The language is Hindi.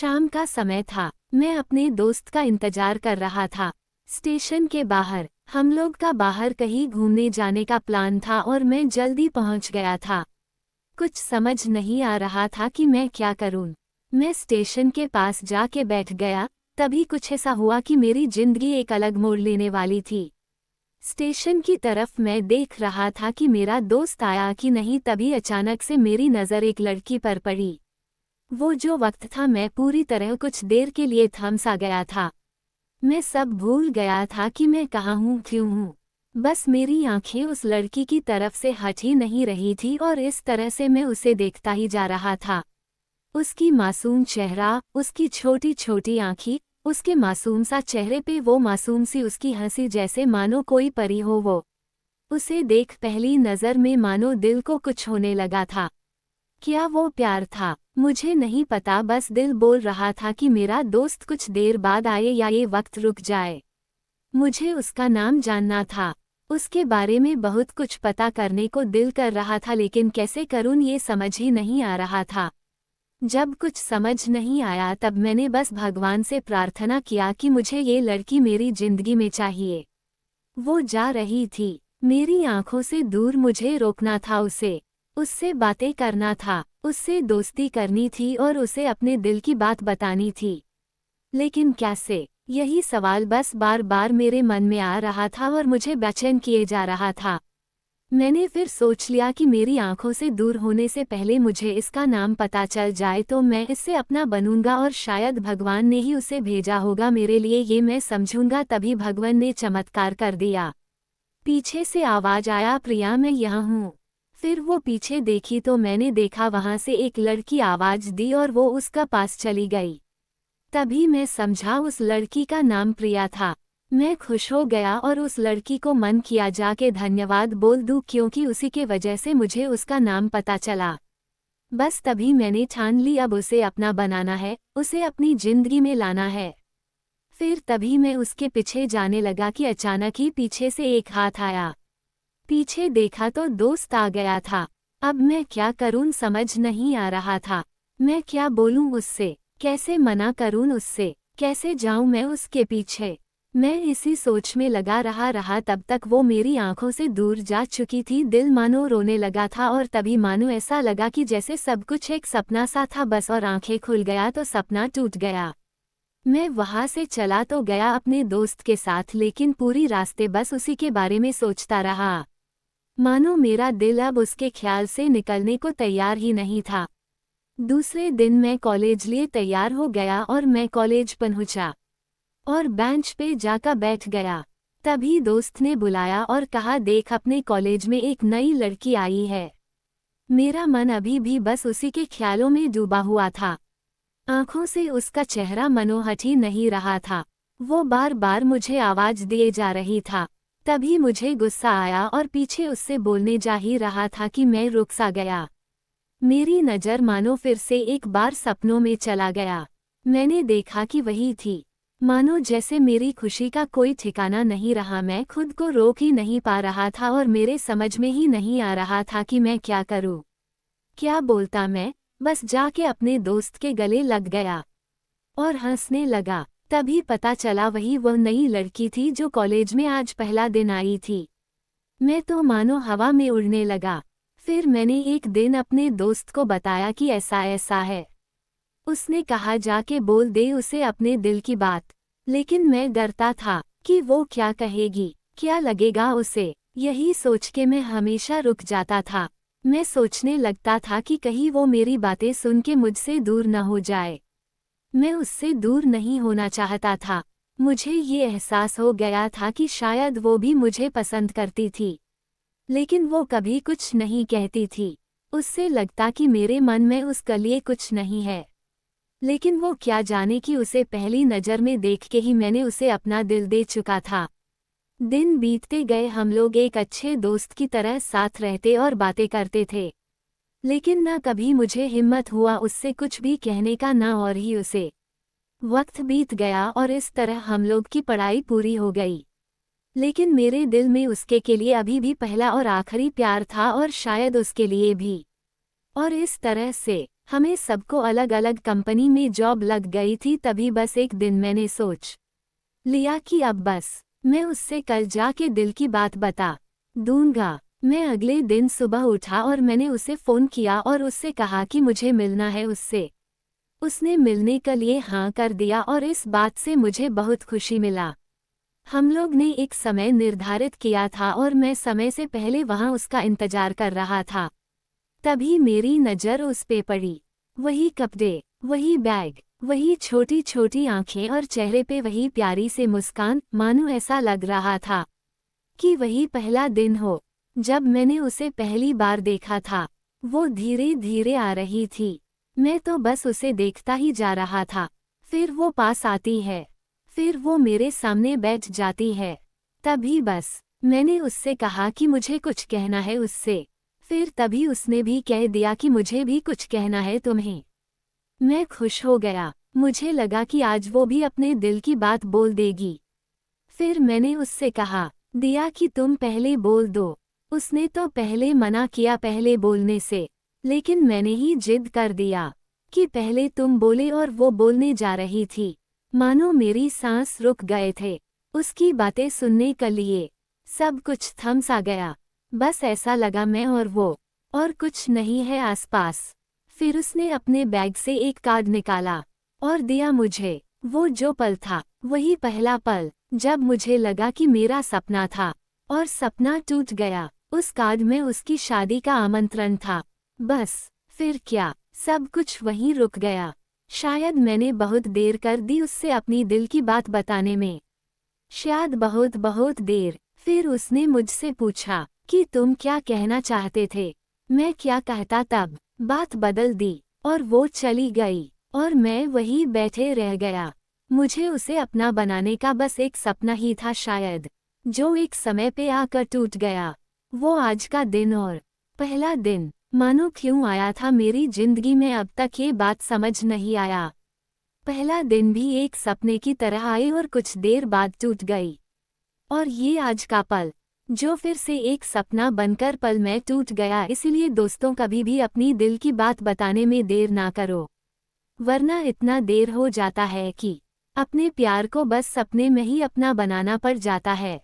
शाम का समय था। मैं अपने दोस्त का इंतजार कर रहा था। स्टेशन के बाहर हम लोग का बाहर कहीं घूमने जाने का प्लान था और मैं जल्दी पहुंच गया था। कुछ समझ नहीं आ रहा था कि मैं क्या करूं। मैं स्टेशन के पास जाके बैठ गया। तभी कुछ ऐसा हुआ कि मेरी जिंदगी एक अलग मोड़ लेने वाली थी। स्टेशन की तरफ मैं देख रहा था कि मेरा दोस्त आया कि नहीं, तभी अचानक से मेरी नज़र एक लड़की पर पड़ी। वो जो वक्त था, मैं पूरी तरह कुछ देर के लिए थम सा गया था। मैं सब भूल गया था कि मैं कहाँ हूँ, क्यों हूँ। बस मेरी आंखें उस लड़की की तरफ से हट ही नहीं रही थी और इस तरह से मैं उसे देखता ही जा रहा था। उसकी मासूम चेहरा, उसकी छोटी छोटी आंखें, उसके मासूम सा चेहरे पे वो मासूम सी उसकी हंसी, जैसे मानो कोई परी हो वो। उसे देख पहली नज़र में मानो दिल को कुछ होने लगा था। क्या वो प्यार था? मुझे नहीं पता, बस दिल बोल रहा था कि मेरा दोस्त कुछ देर बाद आए या ये वक्त रुक जाए। मुझे उसका नाम जानना था। उसके बारे में बहुत कुछ पता करने को दिल कर रहा था, लेकिन कैसे करूं ये समझ ही नहीं आ रहा था। जब कुछ समझ नहीं आया तब मैंने बस भगवान से प्रार्थना किया कि मुझे ये लड़की मेरी जिंदगी में चाहिए। वो जा रही थी, मेरी आंखों से दूर, मुझे रोकना था उसे। उससे बातें करना था, उससे दोस्ती करनी थी और उसे अपने दिल की बात बतानी थी। लेकिन कैसे? यही सवाल बस बार बार मेरे मन में आ रहा था और मुझे बेचैन किए जा रहा था। मैंने फिर सोच लिया कि मेरी आंखों से दूर होने से पहले मुझे इसका नाम पता चल जाए तो मैं इससे अपना बनूंगा और शायद भगवान ने ही उसे भेजा होगा मेरे लिए, ये मैं समझूंगा। तभी भगवान ने चमत्कार कर दिया। पीछे से आवाज आया, प्रिया मैं यहाँ हूँ। फिर वो पीछे देखी तो मैंने देखा वहां से एक लड़की आवाज दी और वो उसका पास चली गई। तभी मैं समझा उस लड़की का नाम प्रिया था। मैं खुश हो गया और उस लड़की को मन किया जाके धन्यवाद बोल दूं, क्योंकि उसी के वजह से मुझे उसका नाम पता चला। बस तभी मैंने ठान ली अब उसे अपना बनाना है, उसे अपनी जिंदगी में लाना है। फिर तभी मैं उसके पीछे जाने लगा कि अचानक ही पीछे से एक हाथ आया। पीछे देखा तो दोस्त आ गया था। अब मैं क्या करूं समझ नहीं आ रहा था। मैं क्या बोलूं उससे, कैसे मना करूं उससे, कैसे जाऊं मैं उसके पीछे। मैं इसी सोच में लगा रहा तब तक वो मेरी आंखों से दूर जा चुकी थी। दिल मानो रोने लगा था और तभी मानो ऐसा लगा कि जैसे सब कुछ एक सपना सा था बस, और आंखें खुल गया तो सपना टूट गया। मैं वहां से चला तो गया अपने दोस्त के साथ, लेकिन पूरी रास्ते बस उसी के बारे में सोचता रहा। मानो मेरा दिल अब उसके ख्याल से निकलने को तैयार ही नहीं था। दूसरे दिन मैं कॉलेज लिए तैयार हो गया और मैं कॉलेज पहुंचा और बेंच पे जाकर बैठ गया। तभी दोस्त ने बुलाया और कहा, देख अपने कॉलेज में एक नई लड़की आई है। मेरा मन अभी भी बस उसी के ख्यालों में डूबा हुआ था। आंखों से उसका चेहरा मनोहट ही नहीं रहा था। वो बार बार मुझे आवाज दिए जा रही था। तभी मुझे गुस्सा आया और पीछे उससे बोलने जा ही रहा था कि मैं रुक सा गया। मेरी नज़र मानो फिर से एक बार सपनों में चला गया। मैंने देखा कि वही थी। मानो जैसे मेरी खुशी का कोई ठिकाना नहीं रहा, मैं खुद को रोक ही नहीं पा रहा था और मेरे समझ में ही नहीं आ रहा था कि मैं क्या करूं। क्या बोलता मैं? बस जाके अपने दोस्त के गले लग गया और हंसने लगा। तभी पता चला वही वह नई लड़की थी जो कॉलेज में आज पहला दिन आई थी। मैं तो मानो हवा में उड़ने लगा। फिर मैंने एक दिन अपने दोस्त को बताया कि ऐसा ऐसा है। उसने कहा जाके बोल दे उसे अपने दिल की बात। लेकिन मैं डरता था कि वो क्या कहेगी, क्या लगेगा उसे। यही सोच के मैं हमेशा रुक जाता था। मैं सोचने लगता था कि कहीं वो मेरी बातें सुन के मुझसे दूर न हो जाए। मैं उससे दूर नहीं होना चाहता था। मुझे ये एहसास हो गया था कि शायद वो भी मुझे पसंद करती थी, लेकिन वो कभी कुछ नहीं कहती थी। उससे लगता कि मेरे मन में उसके लिए कुछ नहीं है। लेकिन वो क्या जाने कि उसे पहली नज़र में देख के ही मैंने उसे अपना दिल दे चुका था। दिन बीतते गए, हम लोग एक अच्छे दोस्त की तरह साथ रहते और बातें करते थे। लेकिन ना कभी मुझे हिम्मत हुआ उससे कुछ भी कहने का, ना और ही उसे। वक्त बीत गया और इस तरह हम लोग की पढ़ाई पूरी हो गई। लेकिन मेरे दिल में उसके के लिए अभी भी पहला और आखिरी प्यार था और शायद उसके लिए भी। और इस तरह से हमें सबको अलग अलग कंपनी में जॉब लग गई थी। तभी बस एक दिन मैंने सोच लिया कि अब बस मैं उससे कल जाके दिल की बात बता दूंगा। मैं अगले दिन सुबह उठा और मैंने उसे फ़ोन किया और उससे कहा कि मुझे मिलना है उससे। उसने मिलने के लिए हाँ कर दिया और इस बात से मुझे बहुत खुशी मिला। हम लोग ने एक समय निर्धारित किया था और मैं समय से पहले वहां उसका इंतजार कर रहा था। तभी मेरी नज़र उस पे पड़ी। वही कपड़े, वही बैग, वही छोटी छोटी आंखें और चेहरे पे वही प्यारी सी मुस्कान, मानो ऐसा लग रहा था कि वही पहला दिन हो जब मैंने उसे पहली बार देखा था। वो धीरे धीरे आ रही थी। मैं तो बस उसे देखता ही जा रहा था। फिर वो पास आती है, फिर वो मेरे सामने बैठ जाती है। तभी बस मैंने उससे कहा कि मुझे कुछ कहना है उससे। फिर तभी उसने भी कह दिया कि मुझे भी कुछ कहना है तुम्हें। मैं खुश हो गया। मुझे लगा कि आज वो भी अपने दिल की बात बोल देगी। फिर मैंने उससे कहा दिया कि तुम पहले बोल दो। उसने तो पहले मना किया पहले बोलने से, लेकिन मैंने ही जिद कर दिया कि पहले तुम बोले और वो बोलने जा रही थी। मानो मेरी सांस रुक गए थे उसकी बातें सुनने के लिए। सब कुछ थम सा गया। बस ऐसा लगा मैं और वो, और कुछ नहीं है आसपास। फिर उसने अपने बैग से एक कार्ड निकाला और दिया मुझे। वो जो पल था वही पहला पल जब मुझे लगा कि मेरा सपना था और सपना टूट गया। उस कार्ड में उसकी शादी का आमंत्रण था। बस फिर क्या, सब कुछ वहीं रुक गया। शायद मैंने बहुत देर कर दी उससे अपनी दिल की बात बताने में, शायद बहुत बहुत देर। फिर उसने मुझसे पूछा कि तुम क्या कहना चाहते थे। मैं क्या कहता, तब बात बदल दी और वो चली गई और मैं वहीं बैठे रह गया। मुझे उसे अपना बनाने का बस एक सपना ही था शायद, जो एक समय पे आकर टूट गया। वो आज का दिन और पहला दिन मानो क्यों आया था मेरी जिंदगी में, अब तक ये बात समझ नहीं आया। पहला दिन भी एक सपने की तरह आई और कुछ देर बाद टूट गई। और ये आज का पल जो फिर से एक सपना बनकर पल में टूट गया। इसलिए दोस्तों, कभी भी अपनी दिल की बात बताने में देर ना करो, वरना इतना देर हो जाता है कि अपने प्यार को बस सपने में ही अपना बनाना पड़ जाता है।